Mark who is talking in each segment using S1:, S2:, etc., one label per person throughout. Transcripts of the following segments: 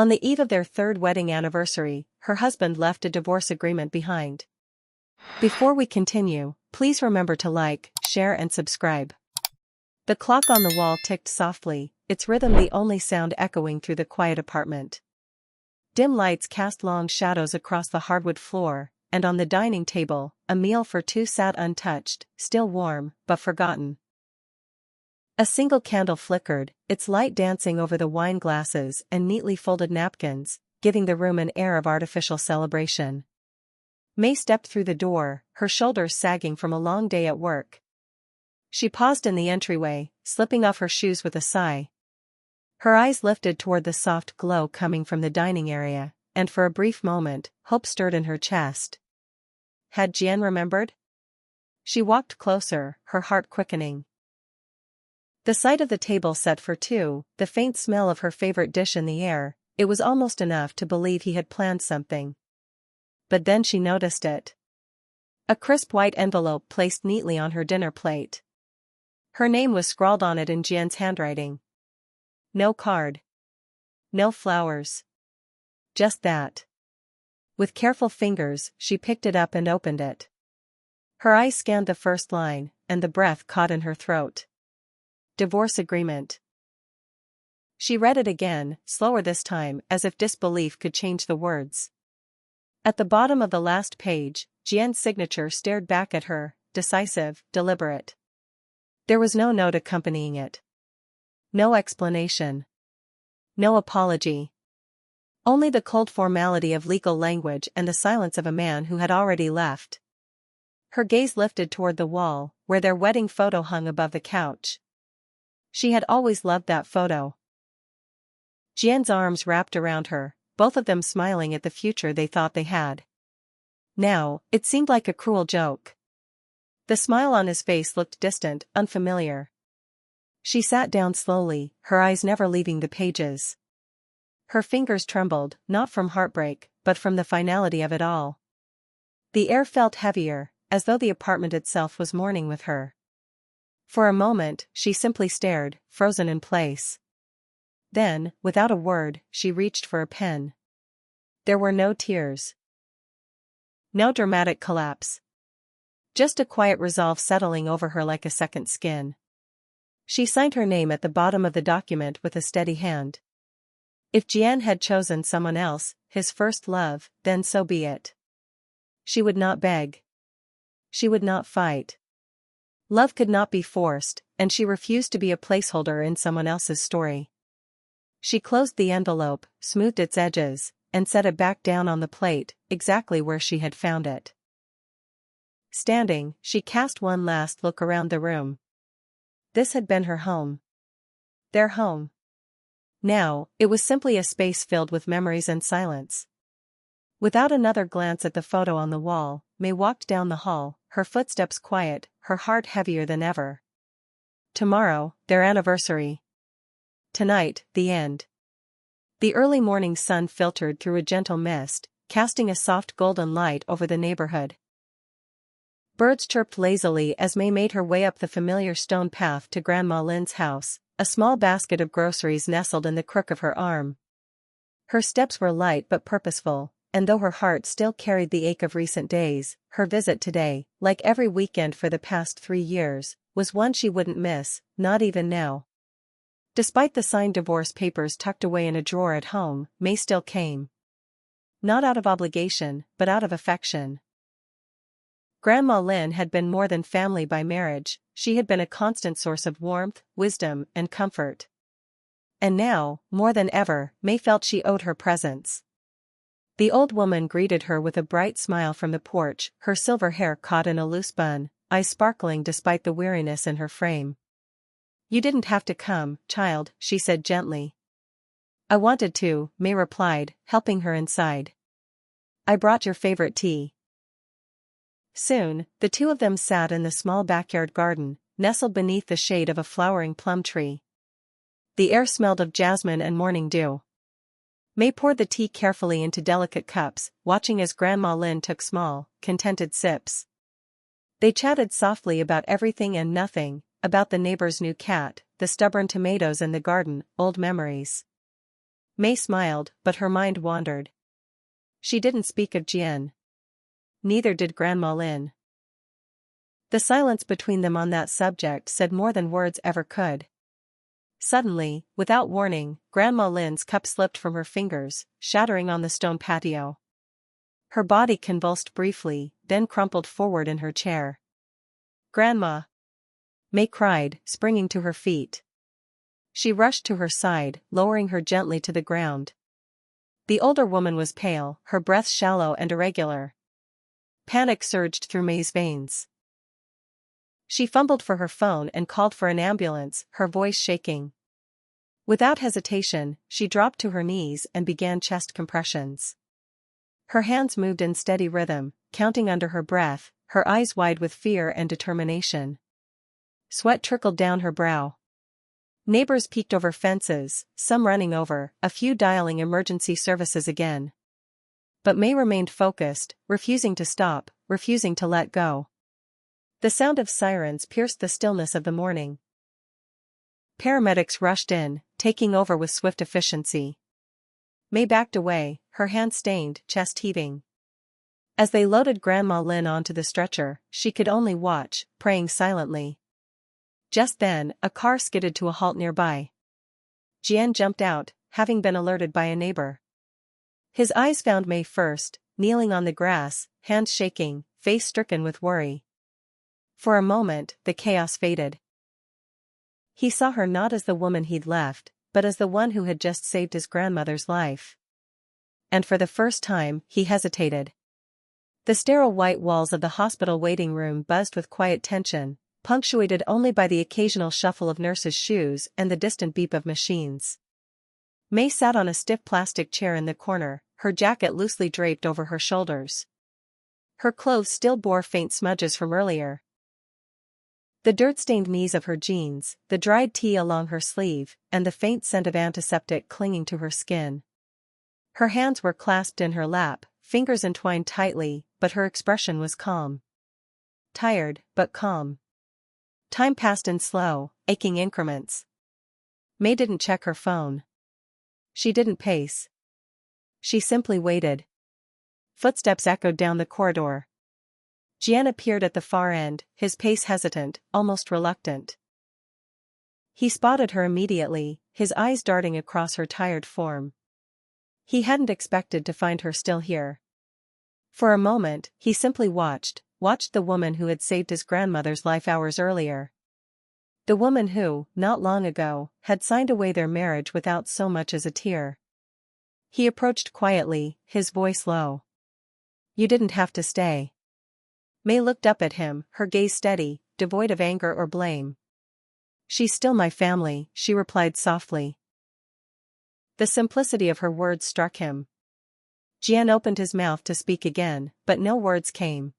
S1: On the eve of their third wedding anniversary, her husband left a divorce agreement behind. Before we continue, please remember to like, share and subscribe. The clock on the wall ticked softly, its rhythm the only sound echoing through the quiet apartment. Dim lights cast long shadows across the hardwood floor, and on the dining table, a meal for two sat untouched, still warm, but forgotten. A single candle flickered, its light dancing over the wine glasses and neatly folded napkins, giving the room an air of artificial celebration. May stepped through the door, her shoulders sagging from a long day at work. She paused in the entryway, slipping off her shoes with a sigh. Her eyes lifted toward the soft glow coming from the dining area, and for a brief moment, hope stirred in her chest. Had Jian remembered? She walked closer, her heart quickening. The sight of the table set for two, the faint smell of her favorite dish in the air, it was almost enough to believe he had planned something. But then she noticed it. A crisp white envelope placed neatly on her dinner plate. Her name was scrawled on it in Jian's handwriting. No card. No flowers. Just that. With careful fingers, she picked it up and opened it. Her eyes scanned the first line, and the breath caught in her throat. Divorce agreement. She read it again, slower this time, as if disbelief could change the words. At the bottom of the last page, Jian's signature stared back at her, decisive, deliberate. There was no note accompanying it. No explanation. No apology. Only the cold formality of legal language and the silence of a man who had already left. Her gaze lifted toward the wall, where their wedding photo hung above the couch. She had always loved that photo. Jian's arms wrapped around her, both of them smiling at the future they thought they had. Now, it seemed like a cruel joke. The smile on his face looked distant, unfamiliar. She sat down slowly, her eyes never leaving the pages. Her fingers trembled, not from heartbreak, but from the finality of it all. The air felt heavier, as though the apartment itself was mourning with her. For a moment, she simply stared, frozen in place. Then, without a word, she reached for a pen. There were no tears. No dramatic collapse. Just a quiet resolve settling over her like a second skin. She signed her name at the bottom of the document with a steady hand. If Jian had chosen someone else, his first love, then so be it. She would not beg. She would not fight. Love could not be forced, and she refused to be a placeholder in someone else's story. She closed the envelope, smoothed its edges, and set it back down on the plate, exactly where she had found it. Standing, she cast one last look around the room. This had been her home. Their home. Now, it was simply a space filled with memories and silence. Without another glance at the photo on the wall, May walked down the hall, her footsteps quiet, her heart heavier than ever. Tomorrow, their anniversary. Tonight, the end. The early morning sun filtered through a gentle mist, casting a soft golden light over the neighborhood. Birds chirped lazily as May made her way up the familiar stone path to Grandma Lin's house, a small basket of groceries nestled in the crook of her arm. Her steps were light but purposeful, and though her heart still carried the ache of recent days, her visit today, like every weekend for the past 3 years, was one she wouldn't miss, not even now. Despite the signed divorce papers tucked away in a drawer at home, May still came. Not out of obligation, but out of affection. Grandma Lin had been more than family by marriage, she had been a constant source of warmth, wisdom, and comfort. And now, more than ever, May felt she owed her presence. The old woman greeted her with a bright smile from the porch, her silver hair caught in a loose bun, eyes sparkling despite the weariness in her frame. "You didn't have to come, child," she said gently. "I wanted to," May replied, helping her inside. "I brought your favorite tea." Soon, the two of them sat in the small backyard garden, nestled beneath the shade of a flowering plum tree. The air smelled of jasmine and morning dew. May poured the tea carefully into delicate cups, watching as Grandma Lin took small, contented sips. They chatted softly about everything and nothing, about the neighbor's new cat, the stubborn tomatoes in the garden, old memories. May smiled, but her mind wandered. She didn't speak of Jian. Neither did Grandma Lin. The silence between them on that subject said more than words ever could. Suddenly, without warning, Grandma Lin's cup slipped from her fingers, shattering on the stone patio. Her body convulsed briefly, then crumpled forward in her chair. "Grandma!" May cried, springing to her feet. She rushed to her side, lowering her gently to the ground. The older woman was pale, her breath shallow and irregular. Panic surged through May's veins. She fumbled for her phone and called for an ambulance, her voice shaking. Without hesitation, she dropped to her knees and began chest compressions. Her hands moved in steady rhythm, counting under her breath, her eyes wide with fear and determination. Sweat trickled down her brow. Neighbors peeked over fences, some running over, a few dialing emergency services again. But May remained focused, refusing to stop, refusing to let go. The sound of sirens pierced the stillness of the morning. Paramedics rushed in, taking over with swift efficiency. May backed away, her hands stained, chest heaving. As they loaded Grandma Lin onto the stretcher, she could only watch, praying silently. Just then, a car skidded to a halt nearby. Jian jumped out, having been alerted by a neighbor. His eyes found May first, kneeling on the grass, hands shaking, face stricken with worry. For a moment, the chaos faded. He saw her not as the woman he'd left, but as the one who had just saved his grandmother's life. And for the first time, he hesitated. The sterile white walls of the hospital waiting room buzzed with quiet tension, punctuated only by the occasional shuffle of nurses' shoes and the distant beep of machines. May sat on a stiff plastic chair in the corner, her jacket loosely draped over her shoulders. Her clothes still bore faint smudges from earlier. The dirt-stained knees of her jeans, the dried tea along her sleeve, and the faint scent of antiseptic clinging to her skin. Her hands were clasped in her lap, fingers entwined tightly, but her expression was calm. Tired, but calm. Time passed in slow, aching increments. May didn't check her phone. She didn't pace. She simply waited. Footsteps echoed down the corridor. Jian appeared at the far end, his pace hesitant, almost reluctant. He spotted her immediately, his eyes darting across her tired form. He hadn't expected to find her still here. For a moment, he simply watched the woman who had saved his grandmother's life hours earlier. The woman who, not long ago, had signed away their marriage without so much as a tear. He approached quietly, his voice low. "You didn't have to stay." May looked up at him, her gaze steady, devoid of anger or blame. "She's still my family," she replied softly. The simplicity of her words struck him. Jian opened his mouth to speak again, but no words came.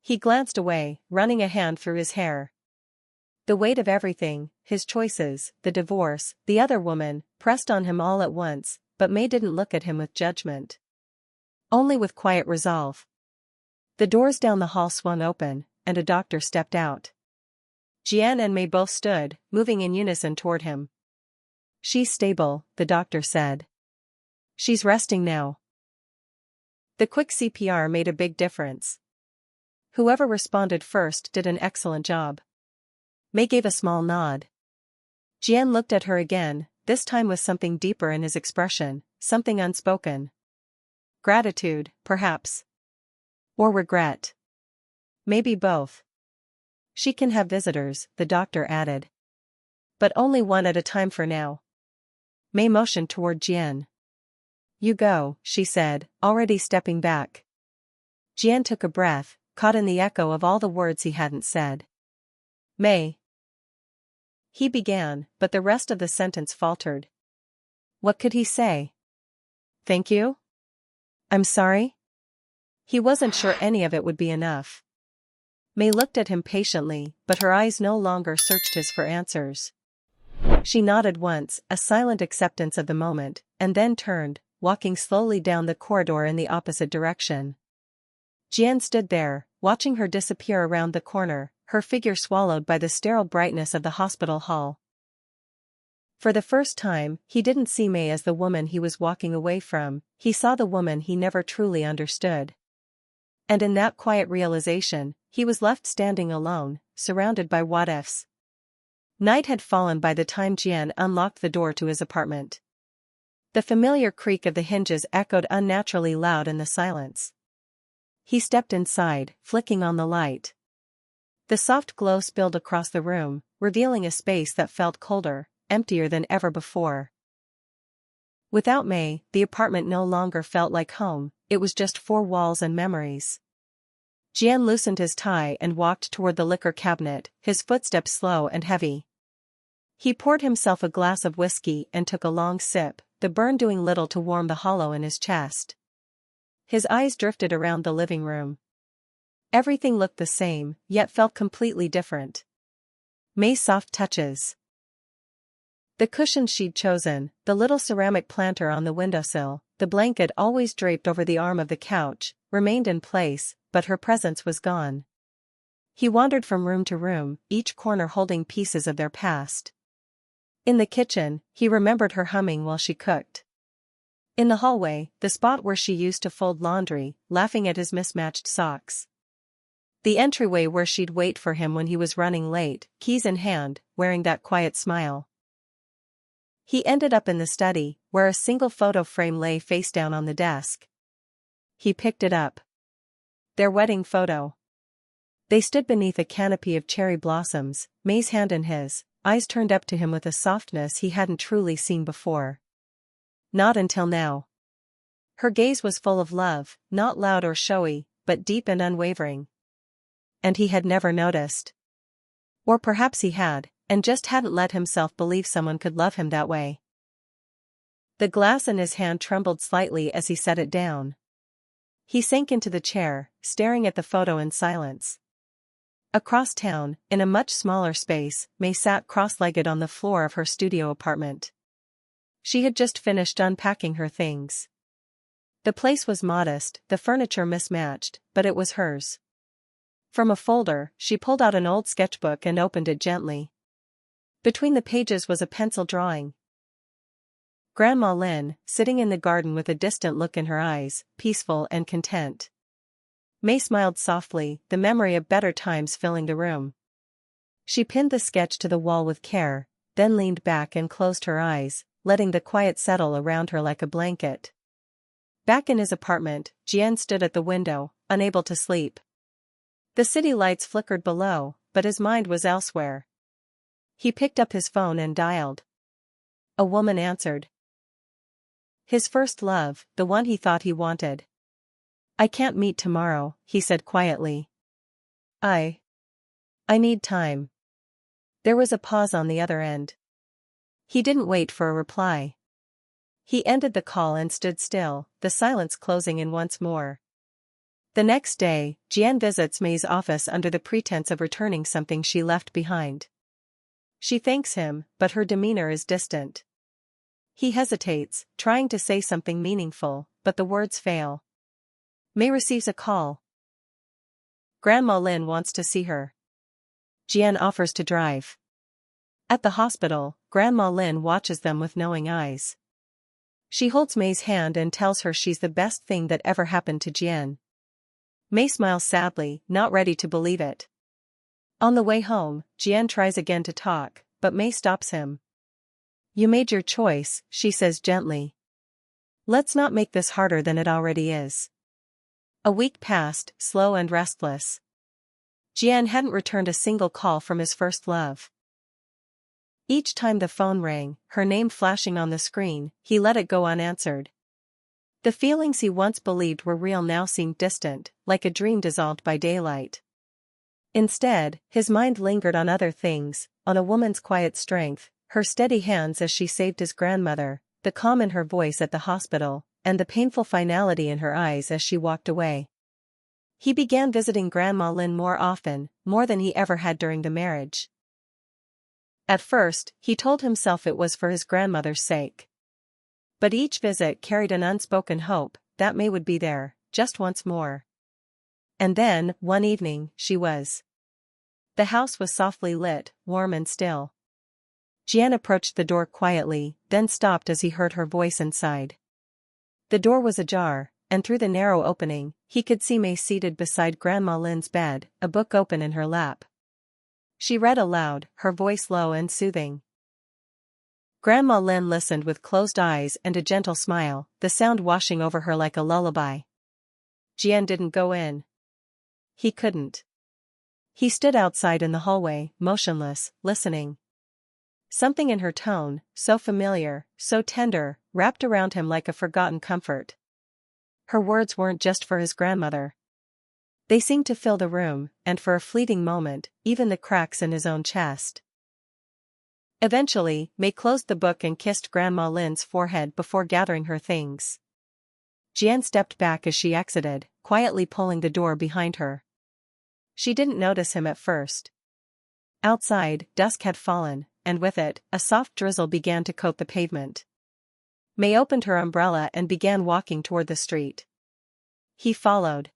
S1: He glanced away, running a hand through his hair. The weight of everything, his choices, the divorce, the other woman, pressed on him all at once, but May didn't look at him with judgment. Only with quiet resolve. The doors down the hall swung open, and a doctor stepped out. Jian and May both stood, moving in unison toward him. "She's stable," the doctor said. "She's resting now." The quick CPR made a big difference. Whoever responded first did an excellent job. May gave a small nod. Jian looked at her again, this time with something deeper in his expression, something unspoken. Gratitude, perhaps. Or regret. Maybe both. "She can have visitors," the doctor added. "But only one at a time for now." May motioned toward Jian. "You go," she said, already stepping back. Jian took a breath, caught in the echo of all the words he hadn't said. "May." He began, but the rest of the sentence faltered. What could he say? "Thank you? I'm sorry?" He wasn't sure any of it would be enough. May looked at him patiently, but her eyes no longer searched his for answers. She nodded once, a silent acceptance of the moment, and then turned, walking slowly down the corridor in the opposite direction. Jian stood there, watching her disappear around the corner, her figure swallowed by the sterile brightness of the hospital hall. For the first time, he didn't see May as the woman he was walking away from, he saw the woman he never truly understood. And in that quiet realization, he was left standing alone, surrounded by what-ifs. Night had fallen by the time Jian unlocked the door to his apartment. The familiar creak of the hinges echoed unnaturally loud in the silence. He stepped inside, flicking on the light. The soft glow spilled across the room, revealing a space that felt colder, emptier than ever before. Without May, the apartment no longer felt like home, it was just four walls and memories. Jian loosened his tie and walked toward the liquor cabinet, his footsteps slow and heavy. He poured himself a glass of whiskey and took a long sip, the burn doing little to warm the hollow in his chest. His eyes drifted around the living room. Everything looked the same, yet felt completely different. May's soft touches. The cushions she'd chosen, the little ceramic planter on the windowsill, the blanket always draped over the arm of the couch, remained in place, but her presence was gone. He wandered from room to room, each corner holding pieces of their past. In the kitchen, he remembered her humming while she cooked. In the hallway, the spot where she used to fold laundry, laughing at his mismatched socks. The entryway where she'd wait for him when he was running late, keys in hand, wearing that quiet smile. He ended up in the study, where a single photo frame lay face down on the desk. He picked it up. Their wedding photo. They stood beneath a canopy of cherry blossoms, May's hand in his, eyes turned up to him with a softness he hadn't truly seen before. Not until now. Her gaze was full of love, not loud or showy, but deep and unwavering. And he had never noticed. Or perhaps he had, and just hadn't let himself believe someone could love him that way. The glass in his hand trembled slightly as he set it down. He sank into the chair, staring at the photo in silence. Across town, in a much smaller space, May sat cross-legged on the floor of her studio apartment. She had just finished unpacking her things. The place was modest, the furniture mismatched, but it was hers. From a folder, she pulled out an old sketchbook and opened it gently. Between the pages was a pencil drawing. Grandma Lin, sitting in the garden with a distant look in her eyes, peaceful and content. May smiled softly, the memory of better times filling the room. She pinned the sketch to the wall with care, then leaned back and closed her eyes, letting the quiet settle around her like a blanket. Back in his apartment, Jian stood at the window, unable to sleep. The city lights flickered below, but his mind was elsewhere. He picked up his phone and dialed. A woman answered. His first love, the one he thought he wanted. "I can't meet tomorrow," he said quietly. I need time." There was a pause on the other end. He didn't wait for a reply. He ended the call and stood still, the silence closing in once more. The next day, Jian visits May's office under the pretense of returning something she left behind. She thanks him, but her demeanor is distant. He hesitates, trying to say something meaningful, but the words fail. May receives a call. Grandma Lin wants to see her. Jian offers to drive. At the hospital, Grandma Lin watches them with knowing eyes. She holds May's hand and tells her she's the best thing that ever happened to Jian. May smiles sadly, not ready to believe it. On the way home, Jian tries again to talk, but May stops him. "You made your choice," she says gently. "Let's not make this harder than it already is." A week passed, slow and restless. Jian hadn't returned a single call from his first love. Each time the phone rang, her name flashing on the screen, he let it go unanswered. The feelings he once believed were real now seemed distant, like a dream dissolved by daylight. Instead, his mind lingered on other things, on a woman's quiet strength, her steady hands as she saved his grandmother, the calm in her voice at the hospital, and the painful finality in her eyes as she walked away. He began visiting Grandma Lin more often, more than he ever had during the marriage. At first, he told himself it was for his grandmother's sake. But each visit carried an unspoken hope that May would be there, just once more. And then, one evening, she was. The house was softly lit, warm and still. Jian approached the door quietly, then stopped as he heard her voice inside. The door was ajar, and through the narrow opening, he could see May seated beside Grandma Lin's bed, a book open in her lap. She read aloud, her voice low and soothing. Grandma Lin listened with closed eyes and a gentle smile, the sound washing over her like a lullaby. Jian didn't go in. He couldn't. He stood outside in the hallway, motionless, listening. Something in her tone, so familiar, so tender, wrapped around him like a forgotten comfort. Her words weren't just for his grandmother. They seemed to fill the room, and for a fleeting moment, even the cracks in his own chest. Eventually, May closed the book and kissed Grandma Lin's forehead before gathering her things. Jian stepped back as she exited, quietly pulling the door behind her. She didn't notice him at first. Outside, dusk had fallen, and with it, a soft drizzle began to coat the pavement. May opened her umbrella and began walking toward the street. He followed.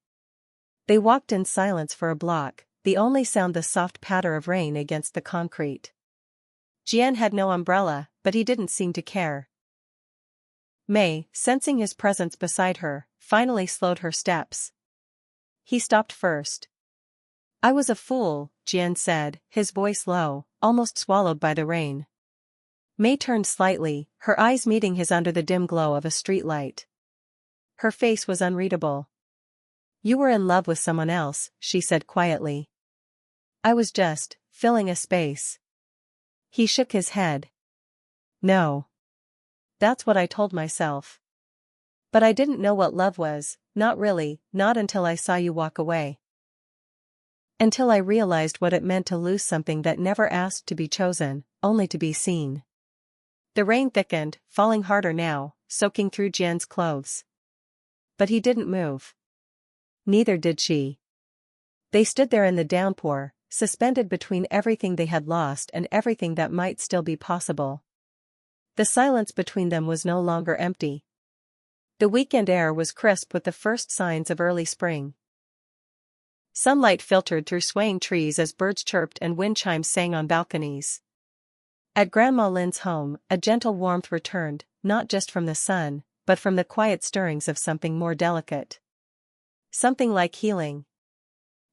S1: They walked in silence for a block, the only sound the soft patter of rain against the concrete. Jian had no umbrella, but he didn't seem to care. May, sensing his presence beside her, finally slowed her steps. He stopped first. "I was a fool," Jian said, his voice low, almost swallowed by the rain. May turned slightly, her eyes meeting his under the dim glow of a street light. Her face was unreadable. "You were in love with someone else," she said quietly. "I was just filling a space." He shook his head. "No. That's what I told myself. But I didn't know what love was, not really, not until I saw you walk away. Until I realized what it meant to lose something that never asked to be chosen, only to be seen." The rain thickened, falling harder now, soaking through Jian's clothes. But he didn't move. Neither did she. They stood there in the downpour, suspended between everything they had lost and everything that might still be possible. The silence between them was no longer empty. The weekend air was crisp with the first signs of early spring. Sunlight filtered through swaying trees as birds chirped and wind chimes sang on balconies. At Grandma Lin's home, a gentle warmth returned, not just from the sun, but from the quiet stirrings of something more delicate. Something like healing.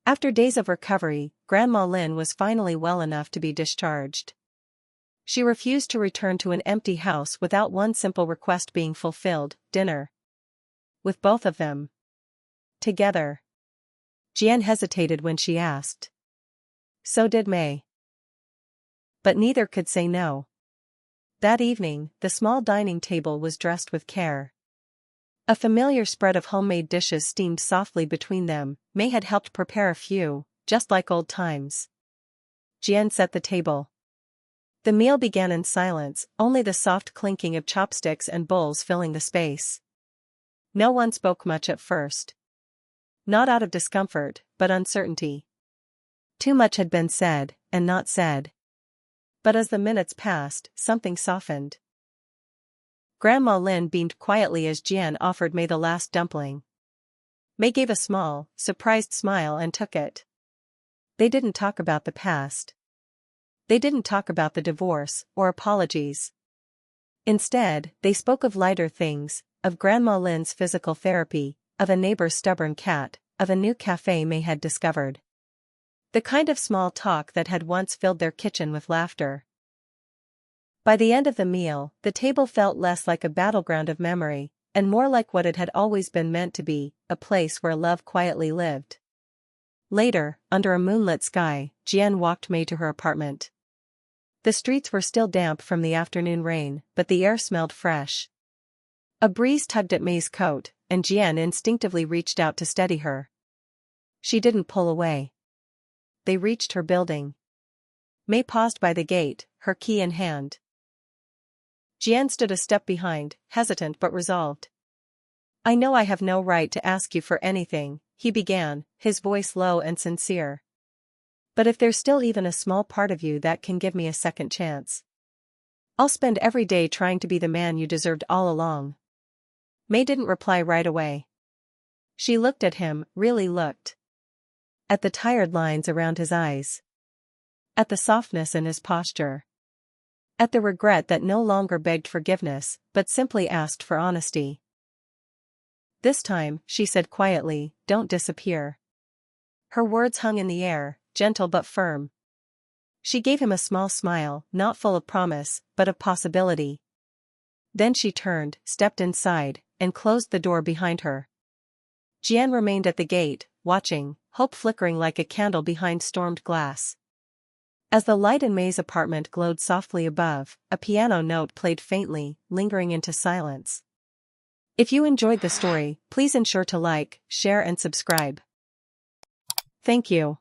S1: After days of recovery, Grandma Lin was finally well enough to be discharged. She refused to return to an empty house without one simple request being fulfilled: dinner. With both of them. Together. Jian hesitated when she asked. So did May. But neither could say no. That evening, the small dining table was dressed with care. A familiar spread of homemade dishes steamed softly between them. May had helped prepare a few, just like old times. Jian set the table. The meal began in silence, only the soft clinking of chopsticks and bowls filling the space. No one spoke much at first. Not out of discomfort, but uncertainty. Too much had been said, and not said. But as the minutes passed, something softened. Grandma Lin beamed quietly as Jian offered May the last dumpling. May gave a small, surprised smile and took it. They didn't talk about the past. They didn't talk about the divorce, or apologies. Instead, they spoke of lighter things, of Grandma Lin's physical therapy, of a neighbor's stubborn cat, of a new cafe May had discovered. The kind of small talk that had once filled their kitchen with laughter. By the end of the meal, the table felt less like a battleground of memory, and more like what it had always been meant to be, a place where love quietly lived. Later, under a moonlit sky, Jian walked May to her apartment. The streets were still damp from the afternoon rain, but the air smelled fresh. A breeze tugged at May's coat, and Jian instinctively reached out to steady her. She didn't pull away. They reached her building. May paused by the gate, her key in hand. Jian stood a step behind, hesitant but resolved. "I know I have no right to ask you for anything," he began, his voice low and sincere. "But if there's still even a small part of you that can give me a second chance, I'll spend every day trying to be the man you deserved all along." May didn't reply right away. She looked at him, really looked. At the tired lines around his eyes. At the softness in his posture. at the regret that no longer begged forgiveness, but simply asked for honesty. "This time," she said quietly, "don't disappear." Her words hung in the air, gentle but firm. She gave him a small smile, not full of promise, but of possibility. Then she turned, stepped inside, and closed the door behind her. Jian remained at the gate, watching, hope flickering like a candle behind stormed glass. As the light in May's apartment glowed softly above, a piano note played faintly, lingering into silence. If you enjoyed the story, please ensure to like, share and subscribe. Thank you.